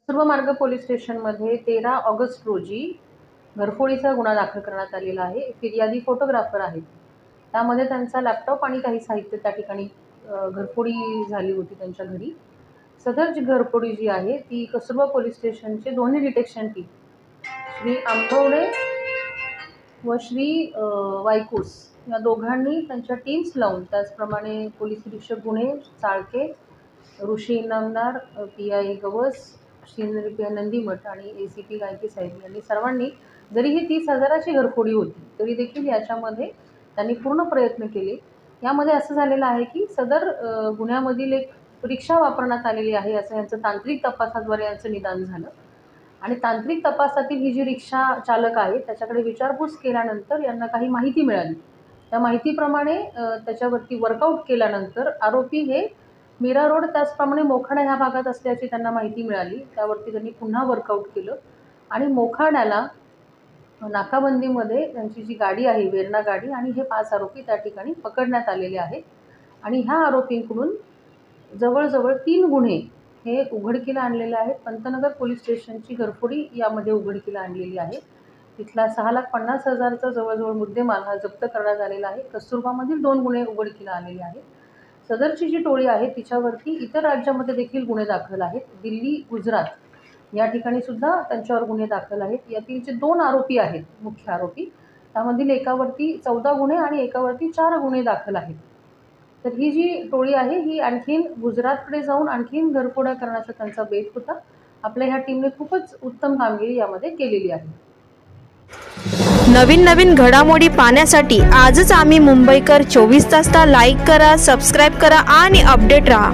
पूर्वमार्ग police स्टेशनमध्ये 13 August रोजी घरफोडीचा गुन्हा दाखल करण्यात आलेला आहे. फिर्यादी फोटोग्राफर आहेत. त्यामध्ये त्यांचा लॅपटॉप आणि काही साहित्य त्या ठिकाणी घरफोडी झाली होती त्यांच्या घरी. सदरची घरफोडी जी आहे ती कस्तुरबा पोलीस स्टेशनचे दोन्ही डिटेक्शन टीम श्री आंबवडे व श्री वायकुस या दोघांनी त्यांच्या टीम्स लावून, त्याचप्रमाणे पोलीस निरीक्षक गुन्हे चाळके, ऋषी इनामदार, PI गवस, श्रीनरी पी नंदीमठ आणि ACP गायके साहेब यांनी सर्वांनी, जरी ही 30,000ची घरफोडी होती तरी देखील याच्यामध्ये त्यांनी पूर्ण प्रयत्न केले. यामध्ये असं झालेलं आहे की सदर गुन्ह्यामधील एक रिक्षा वापरण्यात आलेली आहे असं यांचं तांत्रिक तपासाद्वारे यांचं निदान झालं. आणि तांत्रिक तपासातील ही जी रिक्षा चालक आहे त्याच्याकडे विचारपूस केल्यानंतर यांना काही माहिती मिळाली. त्या माहितीप्रमाणे त्याच्यावरती वर्कआउट केल्यानंतर आरोपी हे मीरा रोड त्याचप्रमाणे मोखाडा ह्या भागात असल्याची त्यांना माहिती मिळाली. त्यावरती त्यांनी पुन्हा वर्कआउट केलं आणि मोखाड्याला नाकाबंदीमध्ये त्यांची जी गाडी आहे वेरणा गाडी आणि हे 5 आरोपी त्या ठिकाणी पकडण्यात आलेले आहेत. आणि ह्या आरोपींकडून जवळजवळ 3 गुन्हे हे उघडकीला आणलेले आहेत. पंतनगर पोलीस स्टेशनची घरफोडी यामध्ये उघडकीला आणलेली आहे. तिथला 6,50,000चा जवळजवळ मुद्देमाल हा जप्त करण्यात आलेला आहे. कस्तुरबामधील 2 गुन्हे उघडकीला आलेले आहेत. सदरची जी टोळी आहे तिच्यावरती इतर राज्यामध्ये देखील गुन्हे दाखल आहेत. दिल्ली, गुजरात या ठिकाणी सुद्धा त्यांच्यावर गुन्हे दाखल आहेत. यातील जे 2 आरोपी आहेत मुख्य आरोपी, त्यामधील एकावरती 14 गुन्हे आणि एकावरती 4 गुन्हे दाखल आहेत. तर ही जी टोळी आहे ही आणखीन गुजरातकडे जाऊन आणखीन घरफोड्या करण्याचा त्यांचा बेत होता. आपल्या ह्या टीमने खूपच उत्तम कामगिरी यामध्ये केलेली आहे. नवीन घडामोडी पाहण्यासाठी आजच आम्ही मुंबईकर 24 तासला लाईक करा, सबस्क्राईब करा आणि अपडेट रहा.